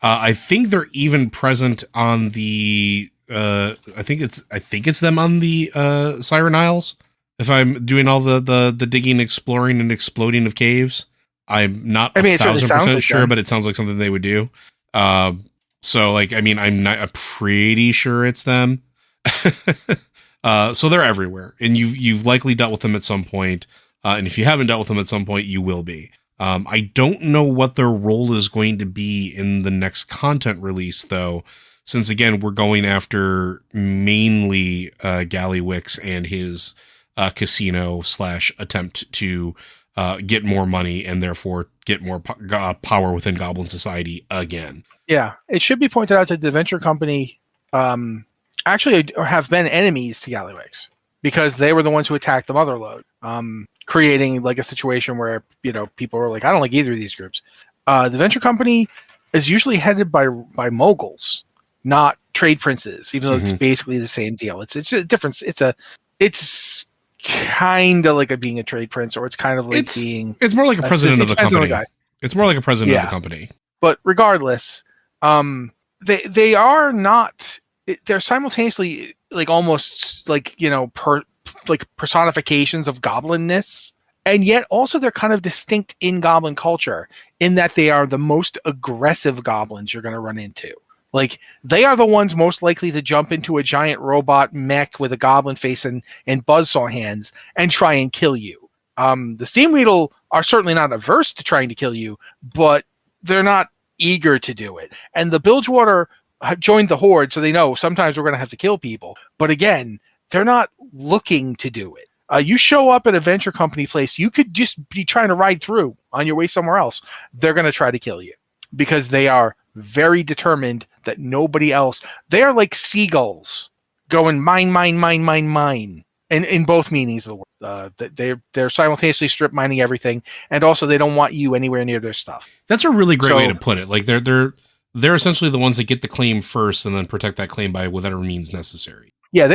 I think they're even present on the I think it's them on the Siren Isles. If I'm doing all the digging, exploring, and exploding of caves, I'm not 1,000% sure, but it sounds like something they would do. So like, I'm pretty sure it's them. So they're everywhere, and you've likely dealt with them at some point. And if you haven't dealt with them at some point, you will be. I don't know what their role is going to be in the next content release, though, since, again, we're going after mainly Gallywix and his casino / attempt to get more money and therefore get more power within Goblin Society again. Yeah, it should be pointed out that the Venture Company actually have been enemies to Gallywix, because they were the ones who attacked the Motherlode, creating like a situation where, people were like, I don't like either of these groups. The Venture Company is usually headed by moguls, not trade princes, even though it's basically the same deal. It's a difference. It's kind of like being a trade prince, or it's kind of like it's more like a president of the company. It's more like a president of the company. But regardless, they are not. They're simultaneously like almost like like personifications of goblinness, and yet also they're kind of distinct in goblin culture in that they are the most aggressive goblins you're going to run into. Like, they are the ones most likely to jump into a giant robot mech with a goblin face and buzzsaw hands and try and kill you. The Steamweedle are certainly not averse to trying to kill you, but they're not eager to do it. And the Bilgewater have joined the Horde, so they know sometimes we're going to have to kill people. But again, they're not looking to do it. You show up at a venture company place, you could just be trying to ride through on your way somewhere else. They're going to try to kill you because they are very determined that nobody else. They are like seagulls going mine, mine, mine, mine, mine. And in both meanings of the word, they're simultaneously strip mining everything, and also they don't want you anywhere near their stuff. That's a really great way to put it. Like they're essentially the ones that get the claim first, and then protect that claim by whatever means necessary. Yeah,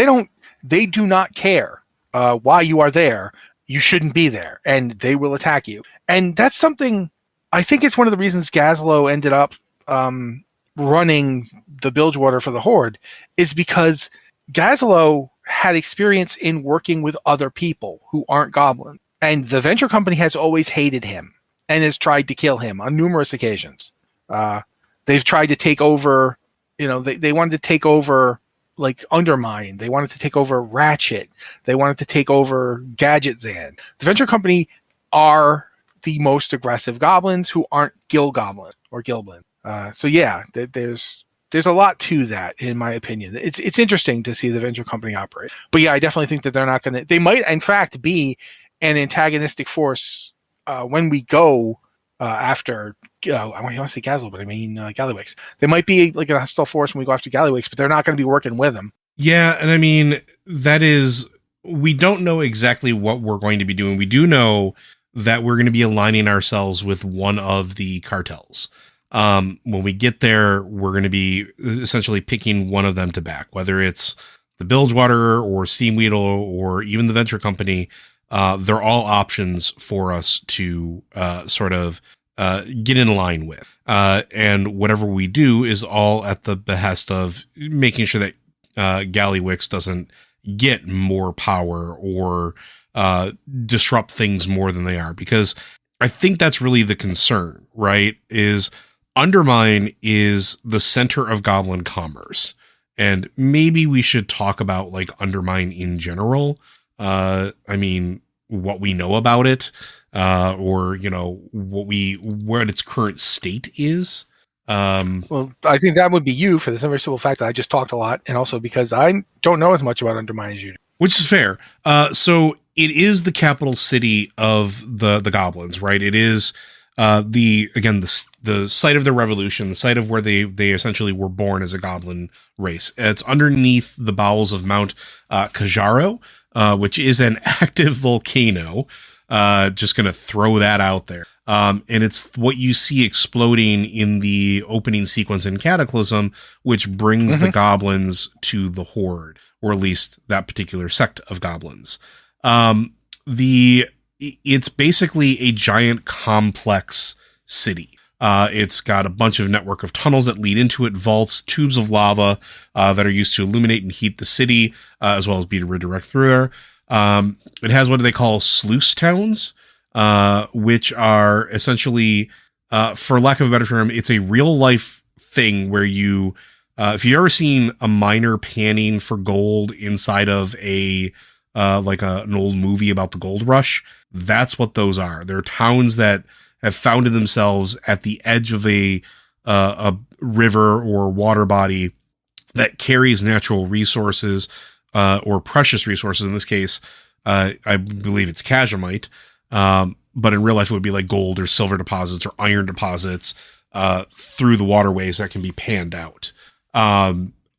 they do not care why you are there. You shouldn't be there, and they will attack you. And that's something. I think it's one of the reasons Gazlowe ended up running the Bilgewater for the Horde, is because Gazlowe had experience in working with other people who aren't goblins. And the venture company has always hated him and has tried to kill him on numerous occasions. They've tried to take over, they wanted to take over like Undermine. They wanted to take over Ratchet. They wanted to take over Gadgetzan. The venture company are the most aggressive goblins who aren't Gil Goblins or Gilblin. So yeah, there's a lot to that, in my opinion. It's interesting to see the venture company operate. But yeah, I definitely think that they're not going to... They might, in fact, be an antagonistic force when we go after... I want to say Gazlowe, but I mean Gallywix. They might be like a hostile force when we go after Gallywix, but they're not going to be working with them. Yeah, and I mean, that is... We don't know exactly what we're going to be doing. We do know that we're going to be aligning ourselves with one of the cartels. When we get there, we're going to be essentially picking one of them to back, whether it's the Bilgewater or Steamweedle or even the venture company. They're all options for us to sort of get in line with. And whatever we do is all at the behest of making sure that Gallywix doesn't get more power or disrupt things more than they are. Because I think that's really the concern, right? Is Undermine is the center of goblin commerce, and maybe we should talk about like Undermine in general. I mean, what we know about it, or what its current state is. Well, I think that would be you, for the very simple fact that I just talked a lot, and also because I don't know as much about Undermine as you do. Which is fair. So it is the capital city of the goblins, right? It is the site of the revolution, the site of where they essentially were born as a goblin race. It's underneath the bowels of Mount Kajaro, which is an active volcano. Just going to throw that out there. And it's what you see exploding in the opening sequence in Cataclysm, which brings the goblins to the Horde, or at least that particular sect of goblins. It's basically a giant complex city. It's got a bunch of network of tunnels that lead into it, vaults, tubes of lava that are used to illuminate and heat the city, as well as be to redirect through there. It has what they call sluice towns, which are essentially, for lack of a better term, it's a real life thing where you, if you've ever seen a miner panning for gold inside of an old movie about the gold rush, that's what those are. They're towns that have founded themselves at the edge of a river or water body that carries natural resources, or precious resources. In this case, I believe it's Kashmite. But in real life, it would be like gold or silver deposits or iron deposits, through the waterways that can be panned out.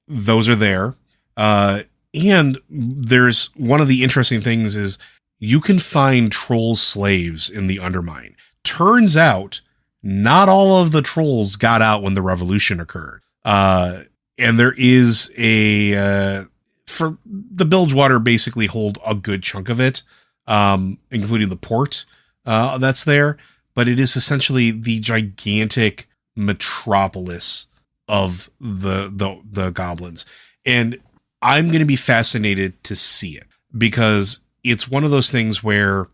Those are there. And there's one of the interesting things is you can find troll slaves in the Undermine. Turns out not all of the trolls got out when the revolution occurred. And there is for the Bilgewater basically hold a good chunk of it, including the port that's there. But it is essentially the gigantic metropolis of the goblins. And I'm going to be fascinated to see it, because it's one of those things where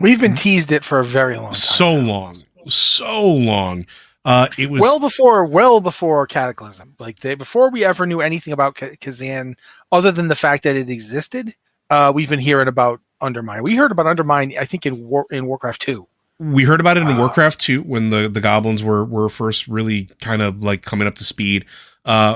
we've been teased it for a very long time. So long. It was well before Cataclysm. Like before we ever knew anything about Kazan, other than the fact that it existed. We've been hearing about Undermine. We heard about Undermine, I think, in Warcraft 2. We heard about it in Warcraft 2 when the goblins were first really kind of like coming up to speed.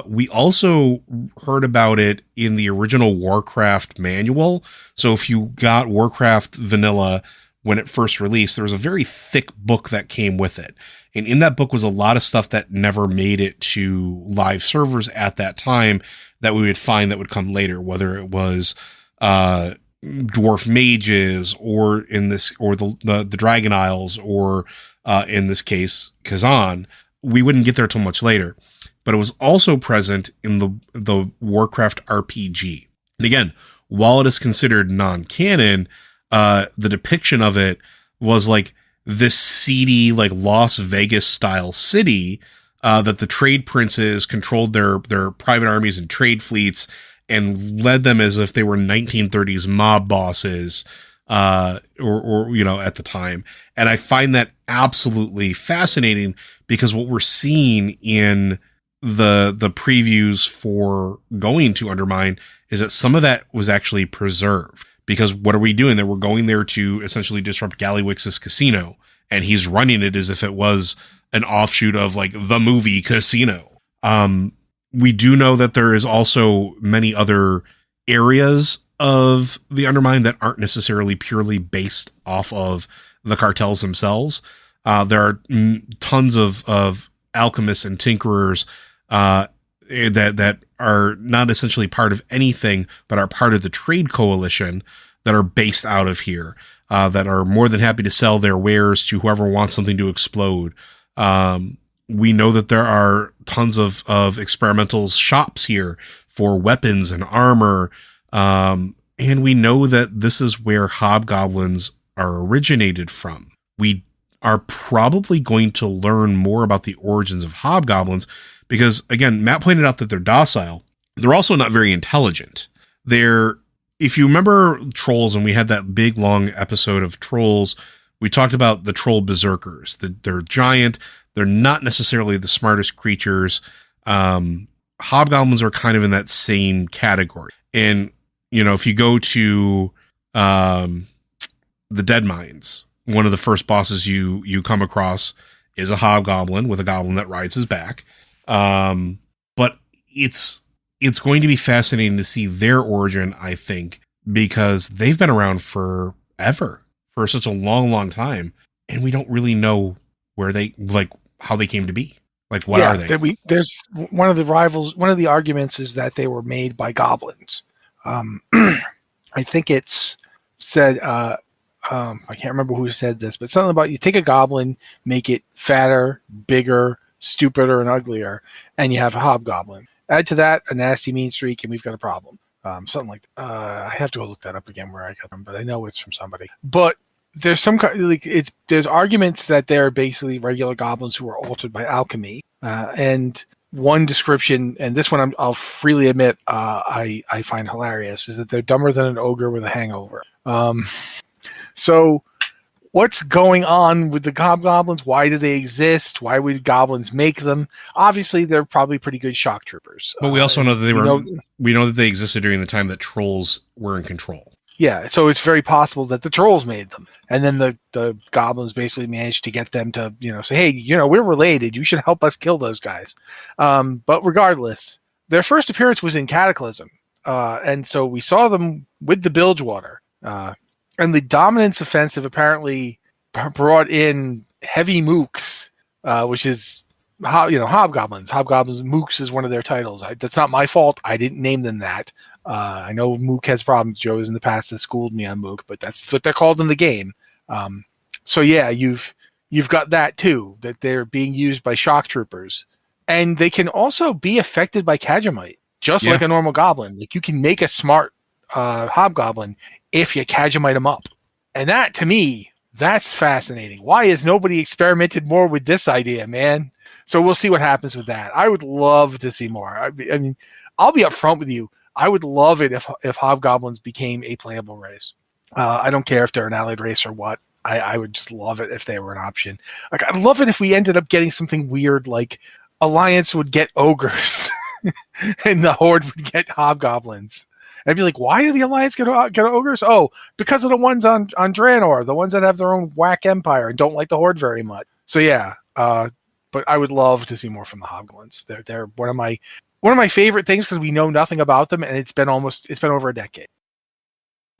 We also heard about it in the original Warcraft manual. So if you got Warcraft Vanilla when it first released, there was a very thick book that came with it. And in that book was a lot of stuff that never made it to live servers at that time that we would find that would come later, whether it was dwarf mages or the Dragon Isles, or in this case Kazan. We wouldn't get there till much later. But it was also present in the Warcraft RPG. And again, while it is considered non-canon, the depiction of it was like this seedy, like Las Vegas style city, that the trade princes controlled their private armies and trade fleets and led them as if they were 1930s mob bosses, or at the time. And I find that absolutely fascinating, because what we're seeing in the previews for going to Undermine is that some of that was actually preserved. Because what are we doing there? We're going there to essentially disrupt Gallywix's casino, and he's running it as if it was an offshoot of like the movie Casino. We do know that there is also many other areas of the Undermine that aren't necessarily purely based off of the cartels themselves. There are tons of alchemists and tinkerers that are not essentially part of anything, but are part of the trade coalition that are based out of here, that are more than happy to sell their wares to whoever wants something to explode. We know that there are tons of experimental shops here for weapons and armor. And we know that this is where hobgoblins are originated from. We are probably going to learn more about the origins of hobgoblins, because again, Matt pointed out that they're docile. They're also not very intelligent. If you remember trolls, and we had that big long episode of trolls, we talked about the troll berserkers. They're giant. They're not necessarily the smartest creatures. Hobgoblins are kind of in that same category. And, if you go to the Dead Mines, one of the first bosses you come across is a hobgoblin with a goblin that rides his back. But it's going to be fascinating to see their origin, I think, because they've been around forever, for such a long, long time. And we don't really know how they came to be. Like, what are they? There's one of the arguments is that they were made by goblins. I think it's said, I can't remember who said this, but something about you take a goblin, make it fatter, bigger, stupider, and uglier, and you have a hobgoblin. Add to that a nasty mean streak, and we've got a problem. Something like that. I have to go look that up again where I got them, but I know it's from somebody. But there's there's arguments that they're basically regular goblins who are altered by alchemy. And one description, and this one I'll freely admit I find hilarious, is that they're dumber than an ogre with a hangover. So what's going on with the hobgoblins? Why do they exist? Why would goblins make them? Obviously, they're probably pretty good shock troopers. But we also know that we know that they existed during the time that trolls were in control. Yeah, so it's very possible that the trolls made them. And then the goblins basically managed to get them to, say, hey, we're related. You should help us kill those guys. But regardless, their first appearance was in Cataclysm. And so we saw them with the Bilgewater. And the Dominance Offensive apparently brought in heavy mooks, which is, hobgoblins. Hobgoblins, mooks is one of their titles. That's not my fault. I didn't name them that. I know Mook has problems. Joe in the past has schooled me on Mook, but that's what they're called in the game. So yeah, you've got that too, that they're being used by shock troopers, and they can also be affected by Khajiit. just like a normal goblin. Like, you can make a smart hobgoblin if you Kajamite him up. And that, to me, that's fascinating. Why has nobody experimented more with this idea, man? So we'll see what happens with that. I would love to see more. I mean, I'll be upfront with you. I would love it if hobgoblins became a playable race. I don't care if they're an allied race or what. I would just love it if they were an option. Like, I'd love it if we ended up getting something weird, like Alliance would get ogres and the Horde would get hobgoblins. And I'd be like, why do the Alliance get ogres? Oh, because of the ones on Draenor, the ones that have their own whack empire and don't like the Horde very much. So yeah, but I would love to see more from the hobgoblins. They're one of my favorite things because we know nothing about them, and it's been over a decade.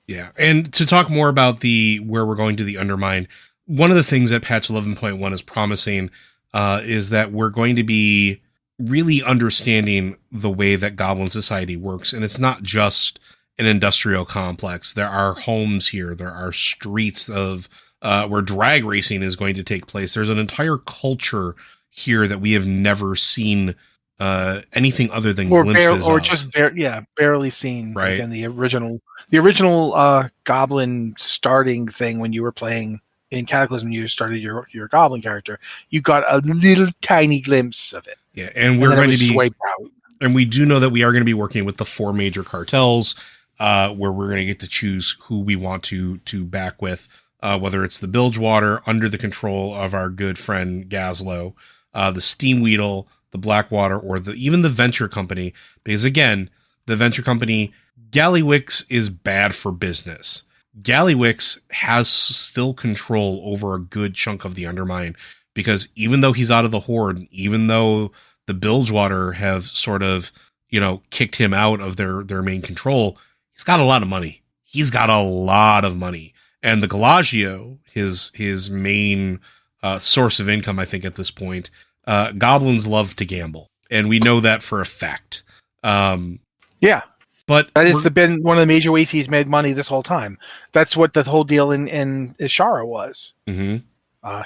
Yeah, and to talk more about where we're going to the Undermine, one of the things that patch 11.1 is promising is that we're going to be really understanding the way that Goblin society works, and it's not just an industrial complex. There are homes here. There are streets of where drag racing is going to take place. There's an entire culture here that we have never seen anything other than glimpses barely seen. Right. Like in the original Goblin starting thing when you were playing in Cataclysm, you started your Goblin character. You got a little tiny glimpse of it. Yeah, and we're going to be wiped out. And we do know that we are going to be working with the 4 major cartels, where we're going to get to choose who we want to back with, whether it's the Bilgewater under the control of our good friend Gazlowe, the Steamweedle, the Blackwater, or even the Venture Company. Because again, the Venture Company, Gallywix is bad for business. Gallywix has still control over a good chunk of the Undermine, because even though he's out of the Horde, even though the Bilgewater have sort of, kicked him out of their main control, he's got a lot of money. And the Gallywix, his main source of income, I think at this point, goblins love to gamble. And we know that for a fact. Yeah. But that has been one of the major ways he's made money this whole time. That's what the whole deal in Ishara was. Mm-hmm.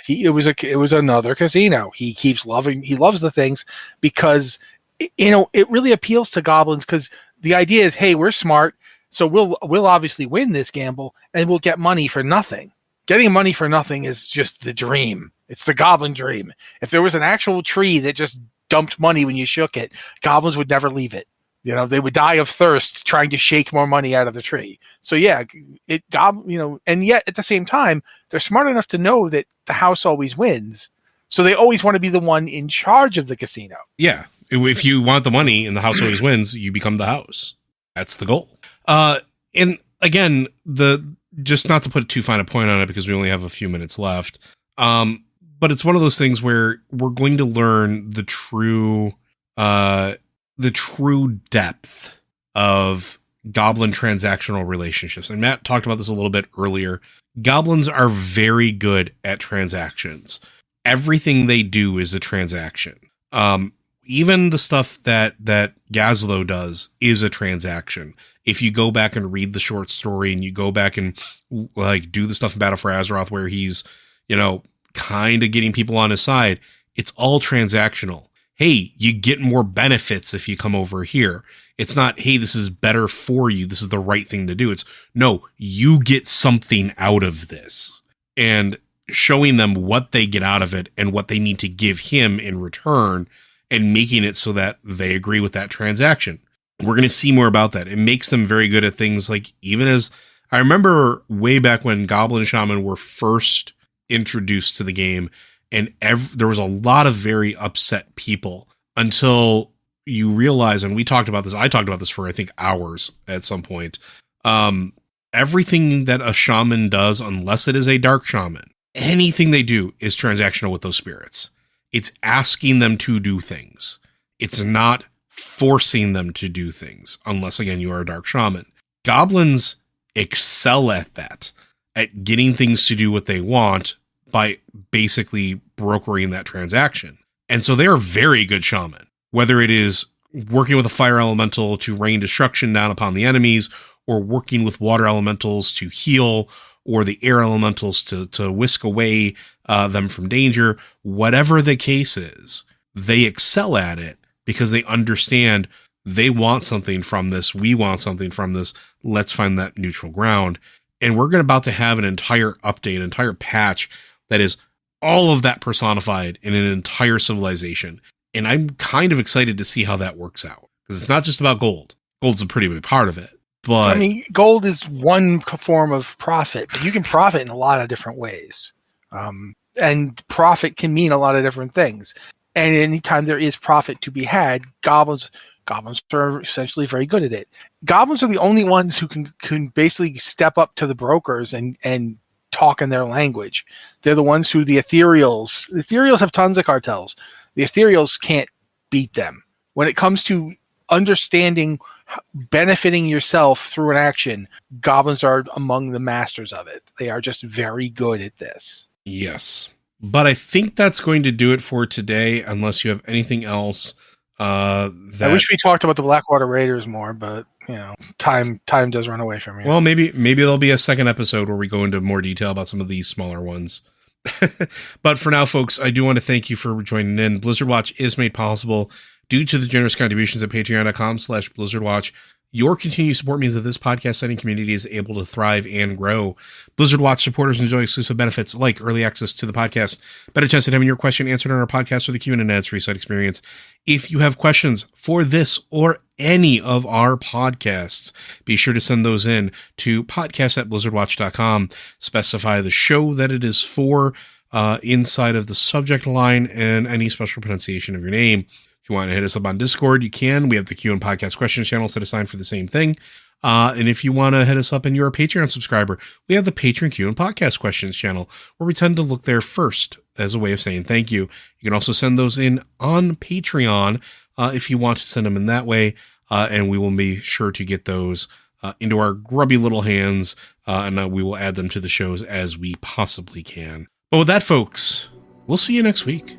It was another casino. He loves the things because it really appeals to goblins, because the idea is, hey, we're smart, so we'll obviously win this gamble and we'll get money for nothing. Getting money for nothing is just the dream. It's the goblin dream. If there was an actual tree that just dumped money when you shook it, goblins would never leave it. They would die of thirst trying to shake more money out of the tree. So yeah, and yet at the same time, they're smart enough to know that the house always wins. So they always want to be the one in charge of the casino. Yeah. If you want the money and the house always wins, you become the house. That's the goal. And again, just not to put too fine a point on it because we only have a few minutes left. But it's one of those things where we're going to learn the true depth of goblin transactional relationships. And Matt talked about this a little bit earlier. Goblins are very good at transactions. Everything they do is a transaction. Even the stuff that Gazlowe does is a transaction. If you go back and read the short story and you go back and do the stuff in Battle for Azeroth where he's, kind of getting people on his side, it's all transactional. Hey, you get more benefits if you come over here. It's not, hey, this is better for you. This is the right thing to do. It's, no, you get something out of this. And showing them what they get out of it and what they need to give him in return and making it so that they agree with that transaction. We're going to see more about that. It makes them very good at things like, even as I remember way back when Goblin Shaman were first introduced to the game, and there was a lot of very upset people until you realize, and I talked about this for, I think, hours at some point. Everything that a shaman does, unless it is a dark shaman, anything they do is transactional with those spirits. It's asking them to do things. It's not forcing them to do things, unless, again, you are a dark shaman. Goblins excel at that, at getting things to do what they want by basically brokering that transaction. And so they're a very good shaman, whether it is working with a fire elemental to rain destruction down upon the enemies, or working with water elementals to heal, or the air elementals to whisk away them from danger. Whatever the case is, they excel at it because they understand They want something from this. We want something from this. Let's find that neutral ground. And we're about to have an entire update, an entire patch that is all of that personified in an entire civilization. And I'm kind of excited to see how that works out. Because it's not just about gold. Gold's a pretty big part of it. But I mean, gold is one form of profit, but you can profit in a lot of different ways. And profit can mean a lot of different things. And anytime there is profit to be had, goblins are essentially very good at it. Goblins are the only ones who can basically step up to the brokers and talk in their language. They're the ones who the ethereals have tons of cartels. The ethereals can't beat them. When it comes to understanding benefiting yourself through an action, goblins are among the masters of it. They are just very good at this. Yes. But I think that's going to do it for today, unless you have anything else. I wish we talked about the Blackwater Raiders more, but time does run away from me. Well, maybe there'll be a second episode where we go into more detail about some of these smaller ones. But for now, folks, I do want to thank you for joining in. Blizzard Watch is made possible due to the generous contributions at patreon.com/BlizzardWatch. Your continued support means that this podcast setting community is able to thrive and grow. Blizzard Watch supporters enjoy exclusive benefits like early access to the podcast, better chance at having your question answered on our podcast with a Q&A and ads-free site experience. If you have questions for this or any of our podcasts, be sure to send those in to podcast@blizzardwatch.com. Specify the show that it is for inside of the subject line and any special pronunciation of your name. If you want to hit us up on Discord, you can. We have the Q and Podcast Questions channel set aside for the same thing. And if you want to hit us up and you're a Patreon subscriber, we have the Patreon Q and Podcast Questions channel, where we tend to look there first as a way of saying thank you. You can also send those in on Patreon if you want to send them in that way. And we will be sure to get those into our grubby little hands, and we will add them to the shows as we possibly can. But with that, folks, we'll see you next week.